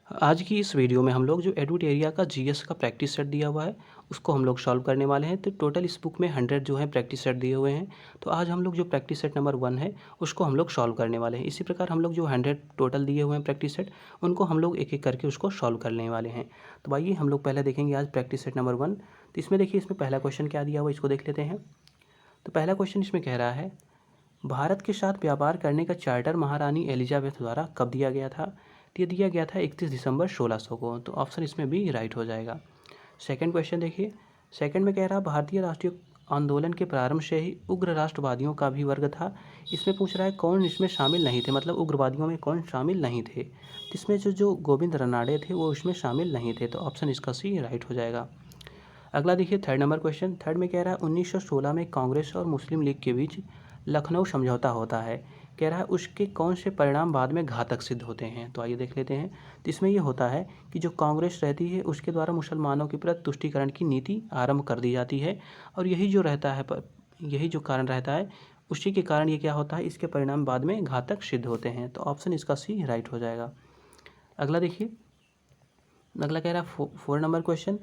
आज की इस वीडियो में हम लोग जो एडुट एरिया का जीएस का प्रैक्टिस सेट दिया हुआ है उसको हम लोग सॉल्व करने वाले हैं। तो टोटल इस बुक में 100 जो है प्रैक्टिस सेट दिए हुए हैं। तो आज हम लोग जो प्रैक्टिस सेट नंबर 1 है उसको हम लोग सॉल्व करने वाले हैं। इसी प्रकार हम लोग जो 100 टोटल दिए हुए हैं प्रैक्टिस सेट, उनको हम लोग एक एक करके उसको सॉल्व करने वाले हैं। तो आइए हम लोग पहले देखेंगे आज प्रैक्टिस सेट नंबर 1। तो इसमें देखिए, इसमें पहला क्वेश्चन क्या दिया हुआ है इसको देख लेते हैं। तो पहला क्वेश्चन इसमें कह रहा है, भारत के साथ व्यापार करने का चार्टर महारानी एलिजाबेथ द्वारा कब दिया गया था? तो ये दिया गया था 31 दिसंबर 1600 को। तो ऑप्शन इसमें भी राइट हो जाएगा। सेकंड क्वेश्चन देखिए, सेकंड में कह रहा, भारतीय राष्ट्रीय आंदोलन के प्रारंभ से ही उग्र राष्ट्रवादियों का भी वर्ग था। इसमें पूछ रहा है कौन इसमें शामिल नहीं थे, मतलब उग्रवादियों में कौन शामिल नहीं थे। तो इसमें जो जो गोविंद रनाड़े थे वो इसमें शामिल नहीं थे। तो ऑप्शन इसका सी राइट हो जाएगा। अगला देखिए, थर्ड नंबर क्वेश्चन। थर्ड में कह रहा है 1916 में कांग्रेस और मुस्लिम लीग के बीच लखनऊ समझौता होता है। कह रहा है उसके कौन से परिणाम बाद में घातक सिद्ध होते हैं। तो आइए देख लेते हैं। तो इसमें ये होता है कि जो कांग्रेस रहती है उसके द्वारा मुसलमानों के प्रति तुष्टीकरण की नीति आरंभ कर दी जाती है, और यही जो रहता है यही जो कारण रहता है, उसी के कारण ये क्या होता है, इसके परिणाम बाद में घातक सिद्ध होते हैं। तो ऑप्शन इसका सी राइट हो जाएगा। अगला देखिए, अगला कह रहा है 4 नंबर क्वेश्चन,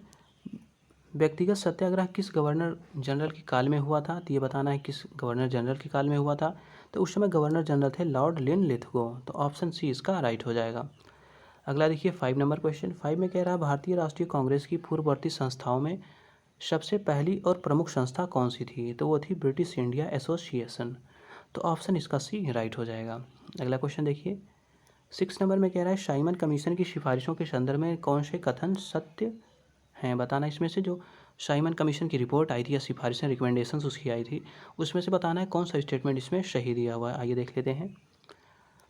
व्यक्तिगत सत्याग्रह किस गवर्नर जनरल के काल में हुआ था? तो ये बताना है किस गवर्नर जनरल के काल में हुआ था। तो उस समय गवर्नर जनरल थे लॉर्ड लिनलिथगो। तो ऑप्शन सी इसका राइट हो जाएगा। अगला देखिए 5 नंबर क्वेश्चन। 5 में कह रहा है, भारतीय राष्ट्रीय कांग्रेस की पूर्ववर्ती संस्थाओं में सबसे पहली और प्रमुख संस्था कौन सी थी? तो वो थी ब्रिटिश इंडिया एसोसिएशन। तो ऑप्शन इसका सी राइट हो जाएगा। अगला क्वेश्चन देखिए, 6 नंबर में कह रहा है, साइमन कमीशन की सिफारिशों के संदर्भ में कौन से कथन सत्य हैं? बताना इसमें से जो साइमन कमीशन की रिपोर्ट आई थी या सिफारिशें रिकमेंडेशंस उसकी आई थी, उसमें से बताना है कौन सा स्टेटमेंट इसमें सही दिया हुआ है। आइए देख लेते हैं।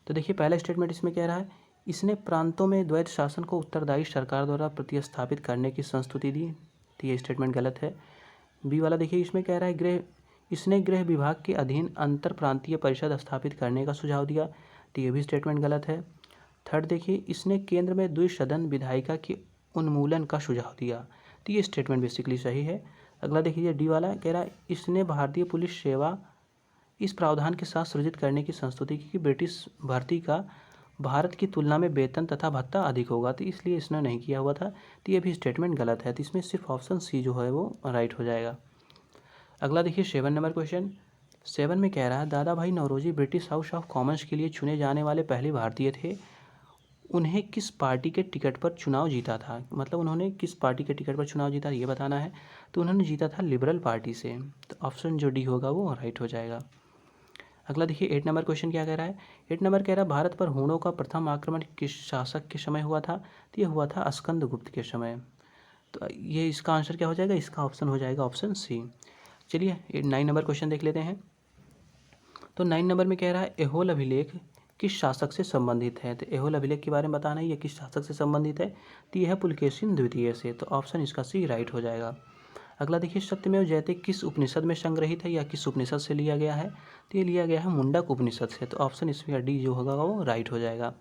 तो देखिए, पहला स्टेटमेंट इसमें कह रहा है, इसने प्रांतों में द्वैत शासन को उत्तरदायी सरकार द्वारा प्रतिस्थापित करने की संस्तुति दी। तो ये स्टेटमेंट गलत है। बी वाला देखिए, इसमें कह रहा है इसने गृह विभाग के अधीन अंतर प्रांतीय परिषद स्थापित करने का सुझाव दिया। तो ये भी स्टेटमेंट गलत है। थर्ड देखिए, इसने केंद्र में द्विसदन विधायिका के उन्मूलन का सुझाव दिया। तो ये स्टेटमेंट बेसिकली सही है। अगला देखिए, डी वाला कह रहा है, इसने भारतीय पुलिस सेवा इस प्रावधान के साथ सृजित करने की संस्तुति की कि ब्रिटिश भर्ती का भारत की तुलना में वेतन तथा भत्ता अधिक होगा, तो इसलिए इसने नहीं किया हुआ था। तो ये भी स्टेटमेंट गलत है। तो इसमें सिर्फ ऑप्शन सी जो है वो राइट हो जाएगा। अगला देखिए 7 नंबर क्वेश्चन। 7 में कह रहा है, Dadabhai Naoroji British House of Commons के लिए चुने जाने वाले पहले भारतीय थे। उन्हें किस पार्टी के टिकट पर चुनाव जीता था, मतलब उन्होंने किस पार्टी के टिकट पर चुनाव जीता ये बताना है। तो उन्होंने जीता था लिबरल पार्टी से। तो ऑप्शन जो डी होगा वो राइट हो जाएगा। अगला देखिए 8 नंबर क्वेश्चन क्या कह रहा है। 8 नंबर कह रहा है, भारत पर हूणों का प्रथम आक्रमण किस शासक के समय हुआ था? तो ये हुआ था स्कंदगुप्त के समय। तो ये इसका आंसर क्या हो जाएगा, इसका ऑप्शन हो जाएगा ऑप्शन सी। चलिए 9 नंबर क्वेश्चन देख लेते हैं। तो 9 नंबर में कह रहा है, एहोल अभिलेख किस शासक से संबंधित है? तो एहोल अभिलेख के बारे में बताना है, ये किस शासक से संबंधित है। तो यह है पुलकेशिन द्वितीय से। तो ऑप्शन इसका सी राइट हो जाएगा। अगला देखिए, सत्यमेव जयते किस उपनिषद में संग्रहित है या किस उपनिषद से लिया गया है? तो ये लिया गया है मुंडक उपनिषद से। तो ऑप्शन इसमें डी जो होगा वो राइट हो जाएगा।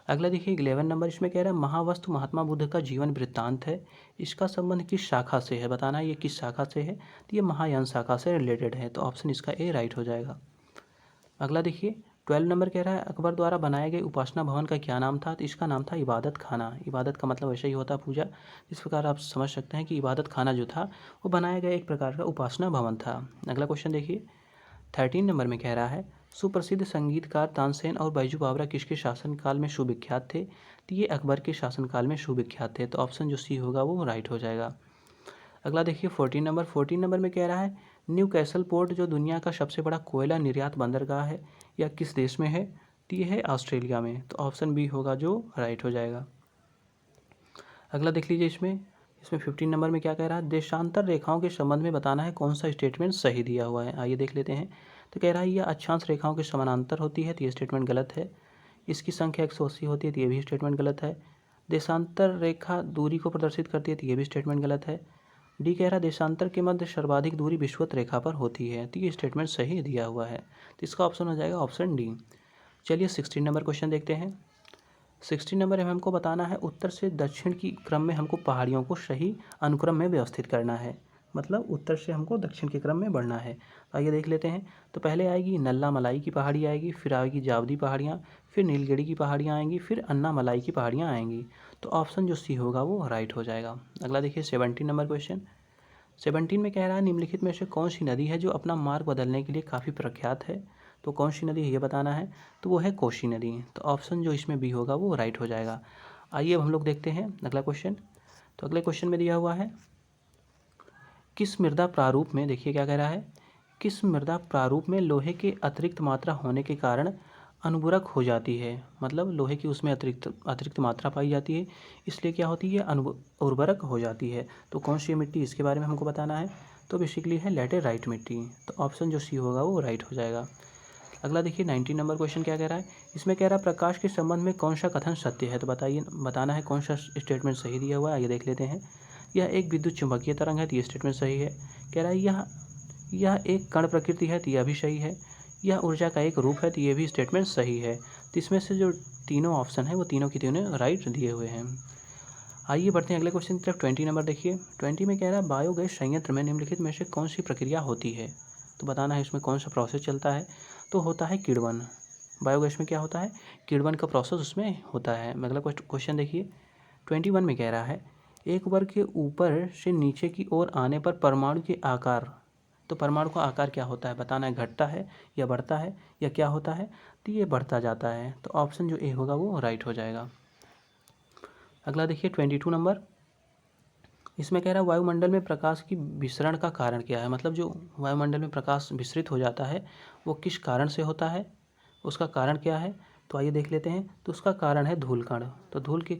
अगला देखिए 11 नंबर, इसमें कह रहा है, महावस्तु महात्मा बुद्ध का जीवन वृत्तांत है। इसका संबंध किस शाखा से है? बताना है ये किस शाखा से है। तो ये महायान शाखा से रिलेटेड है। तो ऑप्शन इसका ए राइट हो जाएगा। अगला देखिए 12 नंबर कह रहा है, अकबर द्वारा बनाए गए उपासना भवन का क्या नाम था? तो इसका नाम था इबादत खाना। इबादत का मतलब वैसे ही होता है पूजा। इस प्रकार आप समझ सकते हैं कि इबादत खाना जो था वो बनाया गया एक प्रकार का उपासना भवन था। अगला क्वेश्चन देखिए 13 नंबर में कह रहा है, सुप्रसिद्ध संगीतकार तानसेन और बैजू बावरा किसके शासनकाल में सुविख्यात थे? तो ये अकबर के शासनकाल में सुविख्यात थे। तो ऑप्शन जो सी होगा वो राइट हो जाएगा। अगला देखिए 14 नंबर। 14 नंबर में कह रहा है, न्यू कैसल पोर्ट जो दुनिया का सबसे बड़ा कोयला निर्यात बंदरगाह है या किस देश में है? तो ये है ऑस्ट्रेलिया में। तो ऑप्शन बी होगा जो राइट हो जाएगा। अगला देख लीजिए, इसमें 15 नंबर में क्या कह रहा है, देशांतर रेखाओं के संबंध में बताना है कौन सा स्टेटमेंट सही दिया हुआ है। आइए देख लेते हैं। तो कह रहा है, यह अक्षांश रेखाओं के समानांतर होती है। तो ये स्टेटमेंट गलत है। इसकी संख्या 180 होती है। तो ये भी स्टेटमेंट गलत है। देशांतर रेखा दूरी को प्रदर्शित करती है। तो ये भी स्टेटमेंट गलत है। डी कह रहा है, देशांतर के मध्य सर्वाधिक दूरी विषुवत रेखा पर होती है। तो ये स्टेटमेंट सही दिया हुआ है। तो इसका ऑप्शन हो जाएगा ऑप्शन डी। चलिए 16 नंबर क्वेश्चन देखते हैं। 16 नंबर में हमको बताना है, उत्तर से दक्षिण की क्रम में हमको पहाड़ियों को सही अनुक्रम में व्यवस्थित करना है। मतलब उत्तर से हमको दक्षिण के क्रम में बढ़ना है। तो आइए देख लेते हैं। तो पहले आएगी नल्ला मलाई की पहाड़ी आएगी, फिर आएगी जावदी पहाड़ियाँ, फिर नीलगिरी की पहाड़ियाँ आएंगी, फिर अन्ना मलाई की पहाड़ियाँ आएंगी। तो ऑप्शन जो सी होगा वो राइट हो जाएगा। अगला देखिए 17 नंबर क्वेश्चन। 17 में कह रहा है निम्नलिखित में से कौन सी नदी है जो अपना मार्ग बदलने के लिए काफ़ी प्रख्यात है। तो कौन सी नदी है ये बताना है। तो वो है कोसी नदी। तो ऑप्शन जो इसमें बी होगा वो राइट हो जाएगा। आइए अब हम लोग देखते हैं अगला क्वेश्चन। तो अगले क्वेश्चन में दिया हुआ है किस मृदा प्रारूप में, देखिए क्या कह रहा है, किस मृदा प्रारूप में लोहे के अतिरिक्त मात्रा होने के कारण अनुवर्रक हो जाती है। मतलब लोहे की उसमें अतिरिक्त मात्रा पाई जाती है, इसलिए क्या होती है, उर्वरक हो जाती है। तो कौन सी मिट्टी, इसके बारे में हमको बताना है। तो बेसिकली है लैटेराइट मिट्टी। तो ऑप्शन जो सी होगा वो राइट हो जाएगा। अगला देखिए 19 नंबर क्वेश्चन क्या कह रहा है। इसमें कह रहा है प्रकाश के संबंध में कौन सा कथन सत्य है। तो बताइए, बताना है कौन सा स्टेटमेंट सही दिया हुआ है। आइए देख लेते हैं। यह एक विद्युत चुंबकीय तरंग है, तो ये स्टेटमेंट सही है। कह रहा है यह एक कण प्रकृति है, तो यह भी सही है। यह ऊर्जा का एक रूप है, तो ये भी स्टेटमेंट सही है। तो इसमें से जो तीनों ऑप्शन है वो तीनों की तीनों राइट दिए हुए हैं। आइए बढ़ते हैं अगले क्वेश्चन की तरफ। 20 नंबर देखिए। 20 में कह रहा है बायोगैस संयंत्र में निम्नलिखित में से कौन सी प्रक्रिया होती है। तो बताना है इसमें कौन सा प्रोसेस चलता है। तो होता है किण्वन। बायोगैस में क्या होता है, किण्वन का प्रोसेस उसमें होता है। अगला क्वेश्चन देखिए। 21 में कह रहा है एक वर्ग के ऊपर से नीचे की ओर आने पर परमाणु के आकार, तो परमाणु का आकार क्या होता है बताना है, घटता है या बढ़ता है या क्या होता है। तो ये बढ़ता जाता है। तो ऑप्शन जो ए होगा वो राइट हो जाएगा। अगला देखिए 22 नंबर। इसमें कह रहा है वायुमंडल में प्रकाश की विसरण का कारण क्या है। मतलब जो वायुमंडल में प्रकाश विसरित हो जाता है वो किस कारण से होता है, उसका कारण क्या है। तो आइए देख लेते हैं। तो उसका कारण है धूल कण। तो धूल के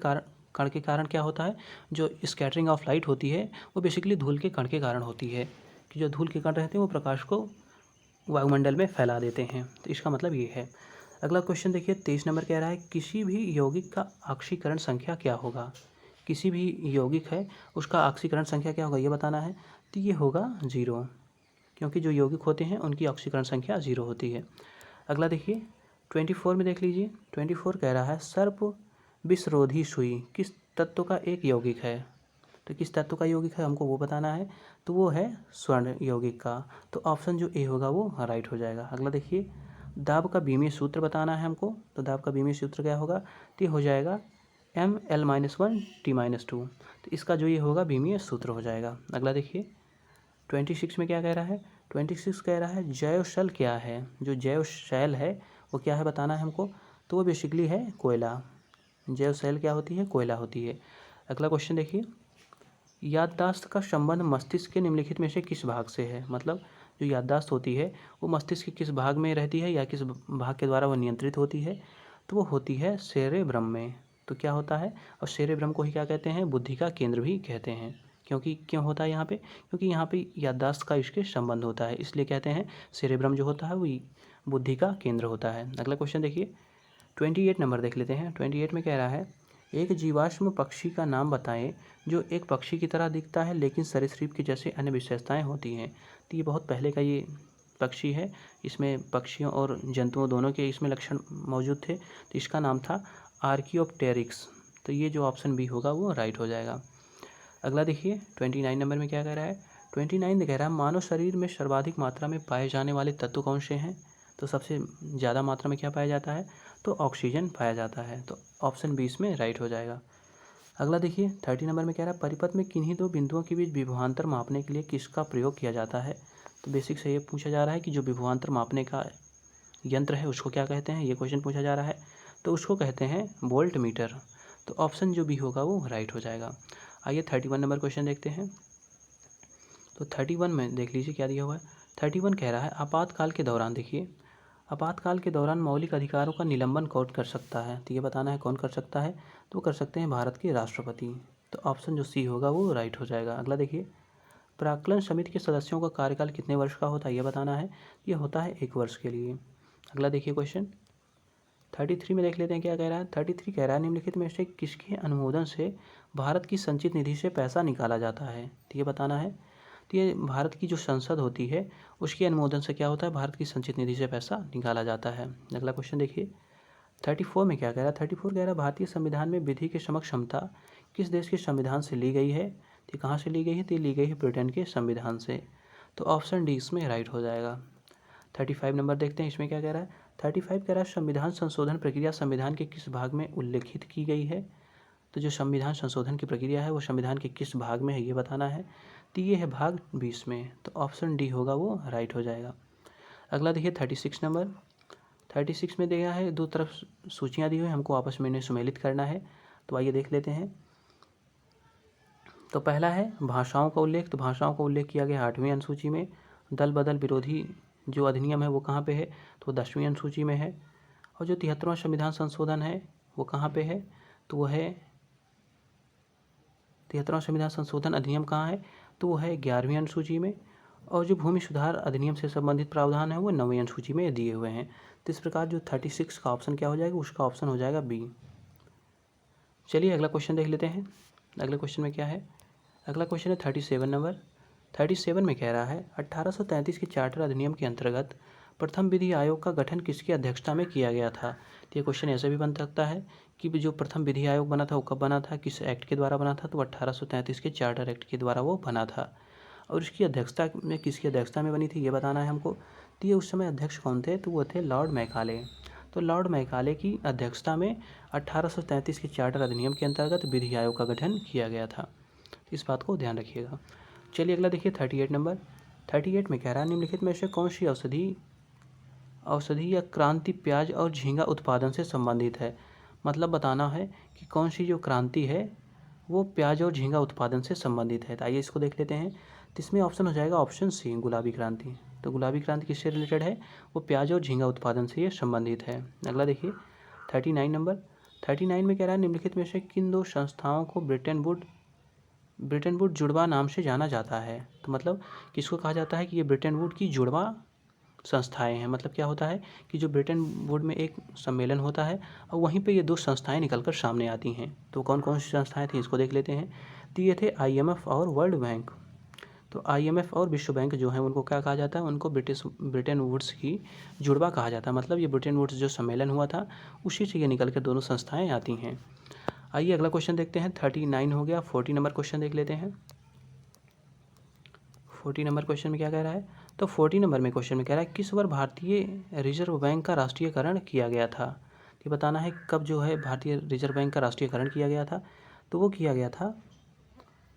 कण के कारण क्या होता है, जो स्कैटरिंग ऑफ लाइट होती है वो बेसिकली धूल के कण के कारण होती है, कि जो धूल के कण रहते हैं वो प्रकाश को वायुमंडल में फैला देते हैं। तो इसका मतलब ये है। अगला क्वेश्चन देखिए 23 नंबर कह रहा है किसी भी यौगिक का ऑक्सीकरण संख्या क्या होगा। किसी भी यौगिक है उसका ऑक्सीकरण संख्या क्या होगा ये बताना है। तो ये होगा 0, क्योंकि जो यौगिक होते हैं उनकी ऑक्सीकरण संख्या 0 होती है। अगला देखिए 24 में देख लीजिए। 24 कह रहा है सर्प विषरोधी सुई किस तत्व का एक यौगिक है। तो किस तत्व का यौगिक है हमको वो बताना है। तो वो है स्वर्ण यौगिक का। तो ऑप्शन जो ए होगा वो राइट हो जाएगा। अगला देखिए दाब का बीमीय सूत्र बताना है हमको। तो दाब का बीमीय सूत्र क्या होगा, तो ये हो जाएगा ML-1 T-2। तो इसका जो ये होगा बीमीय सूत्र हो जाएगा। अगला देखिए 26 में क्या कह रहा है। 26 कह रहा है जैव शैल क्या है। जो जैव शैल है वो क्या है बताना है हमको। तो वो बेसिकली है कोयला। जैव शैल क्या होती है, कोयला होती है। अगला क्वेश्चन देखिए याददाश्त का संबंध मस्तिष्क के निम्नलिखित में से किस भाग से है। मतलब जो याददाश्त होती है वो मस्तिष्क के किस भाग में रहती है या किस भाग के द्वारा वो नियंत्रित होती है। तो वो होती है सेरेब्रम में। तो क्या होता है, और सेरेब्रम को ही क्या कहते हैं, बुद्धि का केंद्र भी कहते हैं। क्योंकि क्यों होता है यहाँ पे, क्योंकि यहाँ पे याददाश्त का इसके संबंध होता है, इसलिए कहते हैं सेरेब्रम जो होता है वो बुद्धि का केंद्र होता है। अगला क्वेश्चन देखिए 28 नंबर देख लेते हैं। 28 में कह रहा है एक जीवाश्म पक्षी का नाम बताएं जो एक पक्षी की तरह दिखता है लेकिन सरीसृप की जैसे अन्य विशेषताएं होती हैं। तो ये बहुत पहले का ये पक्षी है, इसमें पक्षियों और जंतुओं दोनों के इसमें लक्षण मौजूद थे। तो इसका नाम था आर्कियोप्टेरिक्स। तो ये जो ऑप्शन बी होगा वो राइट हो जाएगा। अगला देखिए 29 नंबर में क्या कह रहा है। 29 कह रहा है मानव शरीर में सर्वाधिक मात्रा में पाए जाने वाले तत्व कौन से हैं। तो सबसे ज़्यादा मात्रा में क्या पाया जाता है, तो ऑक्सीजन पाया जाता है। तो ऑप्शन बी इसमें राइट हो जाएगा। अगला देखिए 30 नंबर में कह रहा है परिपथ में किन्हीं दो बिंदुओं के बीच विभवांतर मापने के लिए किसका प्रयोग किया जाता है। तो बेसिक से ये पूछा जा रहा है कि जो विभवांतर मापने का यंत्र है उसको क्या कहते हैं, ये क्वेश्चन पूछा जा रहा है। तो उसको कहते हैं वोल्ट मीटर। तो ऑप्शन जो भी होगा वो राइट हो जाएगा। आइए 31 नंबर क्वेश्चन देखते हैं। तो 31 में देख लीजिए क्या दिया हुआ है। 31 कह रहा है आपातकाल के दौरान, देखिए आपातकाल के दौरान मौलिक अधिकारों का निलंबन कौन कर सकता है। तो ये बताना है कौन कर सकता है। तो कर सकते हैं भारत के राष्ट्रपति। तो ऑप्शन जो सी होगा वो राइट हो जाएगा। अगला देखिए प्राक्कलन समिति के सदस्यों का कार्यकाल कितने वर्ष का होता है ये बताना है। ये होता है 1 वर्ष के लिए। अगला देखिए क्वेश्चन 33 में देख लेते हैं क्या कह रहा है। 33 कह रहा है निम्नलिखित में से किसके अनुमोदन से भारत की संचित निधि से पैसा निकाला जाता है। तो ये बताना है। तो ये भारत की जो संसद होती है उसके अनुमोदन से क्या होता है, भारत की संचित निधि से पैसा निकाला जाता है। अगला क्वेश्चन देखिए 34 में क्या कह रहा है। 34 कह रहा है भारतीय संविधान में विधि के समक्ष क्षमता किस देश के संविधान से ली गई है। तो ये कहाँ से ली गई है? तो ये ली गई है ब्रिटेन के संविधान से। तो ऑप्शन डी इसमें राइट हो जाएगा। 35 नंबर देखते हैं, इसमें क्या कह रहा है। 35 कह रहा है संविधान संशोधन प्रक्रिया संविधान के किस भाग में उल्लेखित की गई है? तो जो संविधान संशोधन की प्रक्रिया है वो संविधान के किस भाग में है ये बताना है। तो ये है भाग 20 में, तो ऑप्शन डी होगा वो राइट हो जाएगा। अगला देखिए 36 नंबर। 36 में दिया है, दो तरफ सूचियाँ दी हुई, हमको आपस में इन्हें सुमेलित करना है। तो आइए देख लेते हैं। तो पहला है भाषाओं का उल्लेख। तो भाषाओं का उल्लेख किया गया 8वीं अनुसूची में। दल बदल विरोधी जो अधिनियम है वो कहाँ पे है? तो 10वीं अनुसूची में है। और जो 73वां संविधान संशोधन है वो कहाँ पे है? तो वो है 73वां संविधान संशोधन अधिनियम कहाँ है? तो वो है 11वीं अनुसूची में। और जो भूमि सुधार अधिनियम से संबंधित प्रावधान है वो 9वीं अनुसूची में दिए हुए हैं। तो इस प्रकार जो 36 का ऑप्शन क्या हो जाएगा? उसका ऑप्शन हो जाएगा बी। चलिए अगला क्वेश्चन देख लेते हैं। अगले क्वेश्चन में क्या है? अगला क्वेश्चन है 37 नंबर। 37 में कह रहा है 1833 के चार्टर अधिनियम के अंतर्गत प्रथम विधि आयोग का गठन किसकी अध्यक्षता में किया गया था? तो ये क्वेश्चन ऐसे भी बन सकता है कि जो प्रथम विधि आयोग बना था वो कब बना था, किस एक्ट के द्वारा बना था? तो 1833 के चार्टर एक्ट के द्वारा वो बना था। और इसकी अध्यक्षता में किसकी अध्यक्षता में बनी थी ये बताना है हमको। तो ये उस समय अध्यक्ष कौन थे? तो वो थे लॉर्ड मैकाले। तो लॉर्ड मैकाले की अध्यक्षता में 1833 के चार्टर अधिनियम के अंतर्गत विधि आयोग का गठन किया गया था। इस बात को ध्यान रखिएगा। चलिए अगला देखिए 38 नंबर। 38 में कह रहा है निम्नलिखित में से कौन सी औषधि या क्रांति प्याज और झींगा उत्पादन से संबंधित है? मतलब बताना है कि कौन सी जो क्रांति है वो प्याज और झींगा उत्पादन से संबंधित है। तो आइए इसको देख लेते हैं। तो इसमें ऑप्शन हो जाएगा ऑप्शन सी, गुलाबी क्रांति। तो गुलाबी क्रांति किससे रिलेटेड है? वो प्याज और झींगा उत्पादन से ये संबंधित है। अगला देखिए 39 नंबर। 39 में कह रहा है निम्नलिखित में से किन दो संस्थाओं को ब्रिटेन वुड जुड़वा नाम से जाना जाता है? तो मतलब किसको कहा जाता है कि ये ब्रिटेन वुड की जुड़वा संस्थाएं हैं। मतलब क्या होता है कि जो ब्रिटेन वुड में एक सम्मेलन होता है और वहीं पे ये दो संस्थाएं निकलकर सामने आती हैं। तो कौन कौन सी संस्थाएं थी इसको देख लेते हैं। तो ये थे IMF और वर्ल्ड बैंक। तो IMF और विश्व बैंक जो है उनको क्या कहा जाता है? उनको ब्रिटेन वुड्स की जुड़वा कहा जाता है। मतलब ये ब्रिटेन वुड्स जो सम्मेलन हुआ था उसी से ये निकल कर दोनों संस्थाएँ आती हैं। आइए अगला क्वेश्चन देखते हैं। 39 हो गया। 40 नंबर क्वेश्चन देख लेते हैं। 40 नंबर क्वेश्चन में क्या कह रहा है? तो 40 नंबर में क्वेश्चन में कह रहा है किस वर्ष भारतीय रिजर्व बैंक का राष्ट्रीयकरण किया गया था? ये बताना है कब जो है भारतीय रिजर्व बैंक का राष्ट्रीयकरण किया गया था। तो वो किया गया था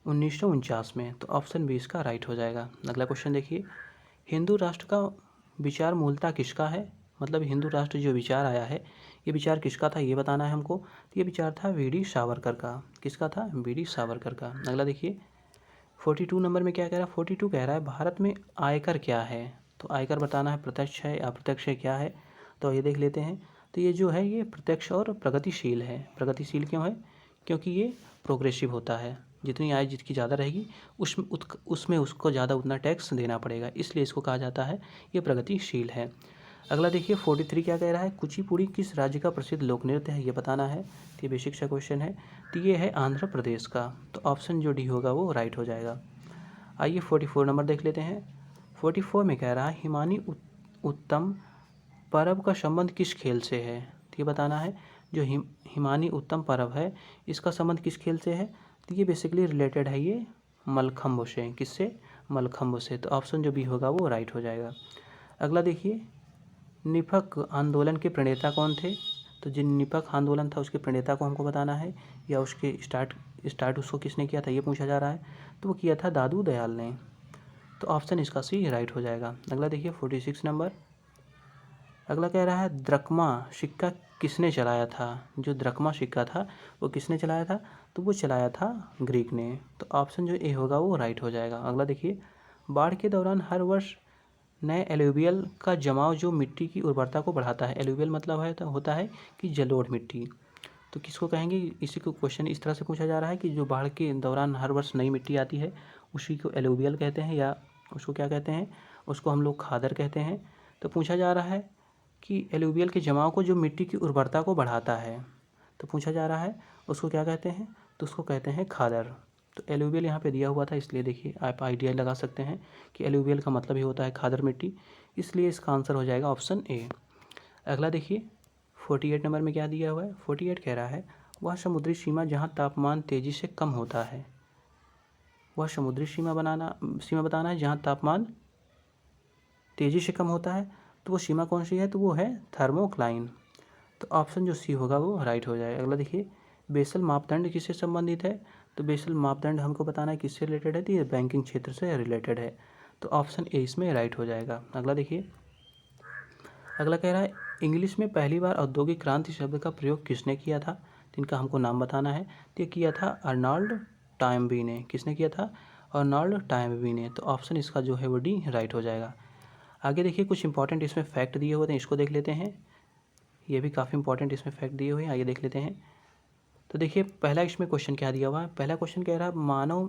1949 में। तो ऑप्शन बी इसका राइट हो जाएगा। अगला क्वेश्चन देखिए, हिंदू राष्ट्र का विचार मूलतः किसका है? मतलब हिंदू राष्ट्र जो विचार आया है ये विचार किसका था ये बताना है हमको। तो ये विचार था वीडी सावरकर का। किसका था? वीडी सावरकर का। अगला देखिए 42 नंबर में क्या कह रहा है? 42 कह रहा है भारत में आयकर क्या है? तो आयकर बताना है प्रत्यक्ष है अप्रत्यक्ष है क्या है? तो ये देख लेते हैं। तो ये जो है ये प्रत्यक्ष और प्रगतिशील है। प्रगतिशील क्यों है? क्योंकि ये प्रोग्रेसिव होता है। जितनी आय जिसकी ज़्यादा रहेगी उसमें उसको ज़्यादा उतना टैक्स देना पड़ेगा, इसलिए इसको कहा जाता है ये प्रगतिशील है। अगला देखिए 43 क्या कह रहा है? कुचिपुड़ी किस राज्य का प्रसिद्ध लोक नृत्य है ये बताना है। तो ये बेसिक सा क्वेश्चन है। तो ये है आंध्र प्रदेश का। तो ऑप्शन जो डी होगा वो राइट हो जाएगा। आइए 44 नंबर देख लेते हैं। 44 में कह रहा है हिमानी उत्तम पर्व का संबंध किस खेल से है? तो ये बताना है जो हिमानी उत्तम पर्व है इसका संबंध किस खेल से है? तो ये बेसिकली रिलेटेड है ये मलखम्ब से। किससे? मलखम्ब से। तो ऑप्शन जो बी होगा वो राइट हो जाएगा। अगला देखिए निफक आंदोलन के प्रणेता कौन थे? तो जिन निफक आंदोलन था उसके प्रणेता को हमको बताना है, या उसके स्टार्ट उसको किसने किया था ये पूछा जा रहा है। तो वो किया था दादू दयाल ने। तो ऑप्शन इसका सी राइट हो जाएगा। अगला देखिए 46 नंबर। अगला कह रहा है द्रकमा सिक्का किसने चलाया था? जो द्रकमा सिक्का था वो किसने चलाया था? तो वो चलाया था ग्रीक ने। तो ऑप्शन जो ए होगा वो राइट हो जाएगा। अगला देखिए बाढ़ के दौरान हर वर्ष नए एलुवियल का जमाव जो मिट्टी की उर्वरता को बढ़ाता है। एलुवियल मतलब है तो होता है कि जलोढ़ मिट्टी। तो किसको कहेंगे? इसी को क्वेश्चन इस तरह से पूछा जा रहा है कि जो बाढ़ के दौरान हर वर्ष नई मिट्टी आती है उसी को एलुवियल कहते हैं, या उसको क्या कहते हैं? उसको हम लोग खादर कहते हैं। तो पूछा जा रहा है कि एलुवियल के जमाव को जो मिट्टी की उर्वरता को बढ़ाता है, तो पूछा जा रहा है उसको क्या कहते हैं? तो उसको कहते हैं खादर। तो एलुवियल यहाँ पे दिया हुआ था, इसलिए देखिए आप आइडिया लगा सकते हैं कि एलुवियल का मतलब ही होता है खादर मिट्टी, इसलिए इसका आंसर हो जाएगा ऑप्शन ए। अगला देखिए 48 नंबर में क्या दिया हुआ है? 48 कह रहा है वह समुद्री सीमा जहाँ तापमान तेज़ी से कम होता है। वह समुद्री सीमा बताना है जहाँ तापमान तेज़ी से कम होता है। तो वो सीमा कौन सी है, तो वो है थर्मोक्लाइन। तो ऑप्शन जो सी होगा वो राइट हो जाएगा। अगला देखिए, बेसल मापदंड किससे संबंधित है, तो बेसल मापदंड हमको बताना है किससे रिलेटेड है, तो ये बैंकिंग क्षेत्र से रिलेटेड है। तो ऑप्शन ए इसमें राइट हो जाएगा। अगला देखिए, अगला कह रहा है इंग्लिश में पहली बार औद्योगिक क्रांति शब्द का प्रयोग किसने किया था, तो इनका हमको नाम बताना है। तो ये किया था अर्नल्ड टायमबी ने। किसने किया था, अर्नल्ड टायमबी ने। तो ऑप्शन इसका जो है वो डी राइट हो जाएगा। आगे देखिए, कुछ इंपॉर्टेंट इसमें फैक्ट दिए हुए हैं, इसको देख लेते हैं। ये भी काफ़ी इंपॉर्टेंट इसमें फैक्ट दिए हुए हैं, आइए देख लेते हैं। तो देखिए, पहला इसमें क्वेश्चन क्या दिया हुआ है। पहला क्वेश्चन कह रहा है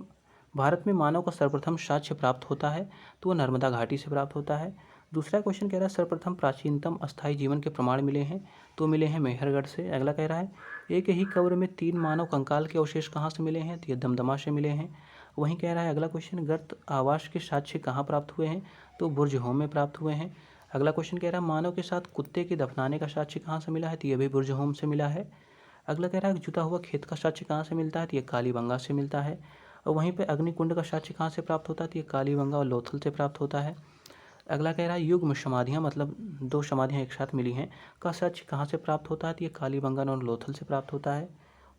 भारत में मानव का सर्वप्रथम साक्ष्य प्राप्त होता है, तो वो नर्मदा घाटी से प्राप्त होता है। दूसरा क्वेश्चन कह रहा है सर्वप्रथम प्राचीनतम अस्थायी जीवन के प्रमाण मिले हैं, तो मिले हैं मेहरगढ़ से। अगला कह रहा है एक ही कब्र में 3 मानव कंकाल के अवशेष कहाँ से मिले हैं, तो ये दमदमा से मिले हैं। वहीं कह रहा है अगला क्वेश्चन गर्त आवास के साक्ष्य कहाँ प्राप्त हुए हैं, तो बुर्ज होम में प्राप्त हुए हैं। अगला क्वेश्चन कह रहा है मानव के साथ कुत्ते के दफनाने का साक्ष्य कहाँ से मिला है, तो ये भी बुर्ज होम से मिला है। अगला कह रहा है जुता हुआ खेत का साक्ष्य कहाँ से मिलता है, तो ये कालीबंगा से मिलता है। और वहीं पे अग्निकुंड का साक्ष्य कहाँ से प्राप्त होता है, तो ये कालीबंगा और लोथल से प्राप्त होता है। अगला कह रहा है युग्म समाधियाँ, मतलब 2 समाधियाँ एक साथ मिली हैं, का साक्ष्य कहाँ से प्राप्त होता है, तो ये कालीबंगा और लोथल से प्राप्त होता है।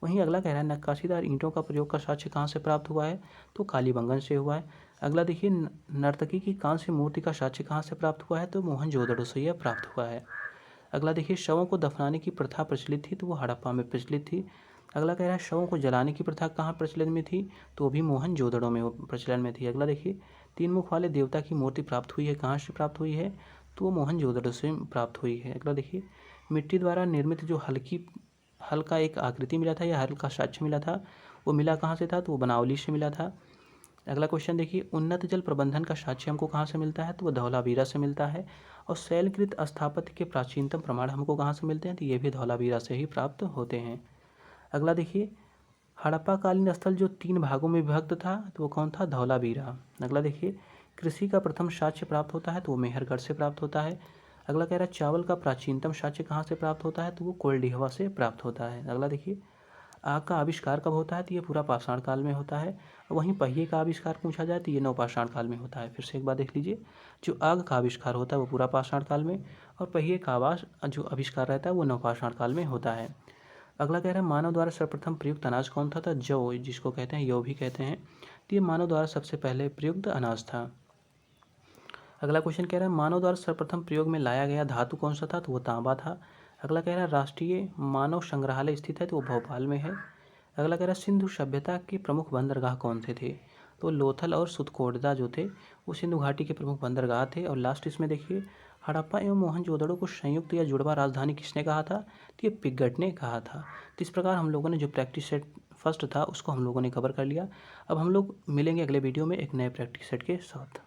वहीं अगला कह रहा है नक्काशीदार ईंटों का प्रयोग का साक्ष्य कहाँ से प्राप्त हुआ है, तो कालीबंगन से हुआ है। अगला देखिए, नर्तकी की कांस्य मूर्ति का साक्ष्य कहाँ से प्राप्त हुआ है, तो मोहनजोदड़ो से यह प्राप्त हुआ है। अगला देखिए, शवों को दफनाने की प्रथा प्रचलित थी, तो वो हड़प्पा में प्रचलित थी। अगला कह रहा है शवों को जलाने की प्रथा कहाँ प्रचलन में थी, तो भी मोहनजोदड़ो में प्रचलन में थी। अगला देखिए, 3 मुख वाले देवता की मूर्ति प्राप्त हुई है, कहाँ से प्राप्त हुई है, तो वो मोहनजोदड़ो से प्राप्त हुई है। अगला देखिए, मिट्टी द्वारा निर्मित जो हल का एक आकृति मिला था या हल का साक्ष्य मिला था, वो मिला कहाँ से था, तो वो बनावली से मिला था। अगला क्वेश्चन देखिए, उन्नत जल प्रबंधन का साक्ष्य हमको कहाँ से मिलता है, तो वो धौलावीरा से मिलता है। और शैलकृत स्थापत्य के प्राचीनतम प्रमाण हमको कहाँ से मिलते हैं, तो ये भी धौलावीरा से ही प्राप्त होते हैं। अगला देखिए, हड़प्पा कालीन स्थल जो 3 भागों में विभक्त था, तो वो कौन था, धौलावीरा। अगला देखिए, कृषि का प्रथम साक्ष्य प्राप्त होता है, तो वो मेहरगढ़ से प्राप्त होता है। अगला कह रहा है चावल का प्राचीनतम साक्ष्य कहाँ से प्राप्त होता है, तो वो कोल्डिहवा से प्राप्त होता है। अगला देखिए, आग का आविष्कार कब होता है, तो ये पूरा पाषाण काल में होता है। वहीं पहिए का आविष्कार पूछा जाए तो ये नवपाषाण काल में होता है। फिर से एक बार देख लीजिए, जो आग का आविष्कार होता है वो पूरा पाषाण काल में, और पहिए का जो आविष्कार रहता है वो नवपाषाण काल में होता है। अगला कह रहा है मानव द्वारा सर्वप्रथम प्रयुक्त अनाज कौन था, जौ, जिसको कहते हैं, यौ भी कहते हैं। तो ये मानव द्वारा सबसे पहले प्रयुक्त अनाज था। अगला क्वेश्चन कह रहा है मानव द्वारा सर्वप्रथम प्रयोग में लाया गया धातु कौन सा था, तो वो तांबा था। अगला कह रहा है राष्ट्रीय मानव संग्रहालय स्थित है, तो वो भोपाल में है। अगला कह रहा है सिंधु सभ्यता के प्रमुख बंदरगाह कौन से थे, तो लोथल और सुतकोटदा जो थे वो सिंधु घाटी के प्रमुख बंदरगाह थे। और लास्ट इसमें देखिए, हड़प्पा एवं मोहनजोदड़ो को संयुक्त या जुड़वा राजधानी किसने कहा था, तो ये पिगट ने कहा था। तो इस प्रकार हम लोगों ने जो प्रैक्टिस सेट फर्स्ट था उसको हम लोगों ने कवर कर लिया। अब हम लोग मिलेंगे अगले वीडियो में एक नए प्रैक्टिस सेट के साथ।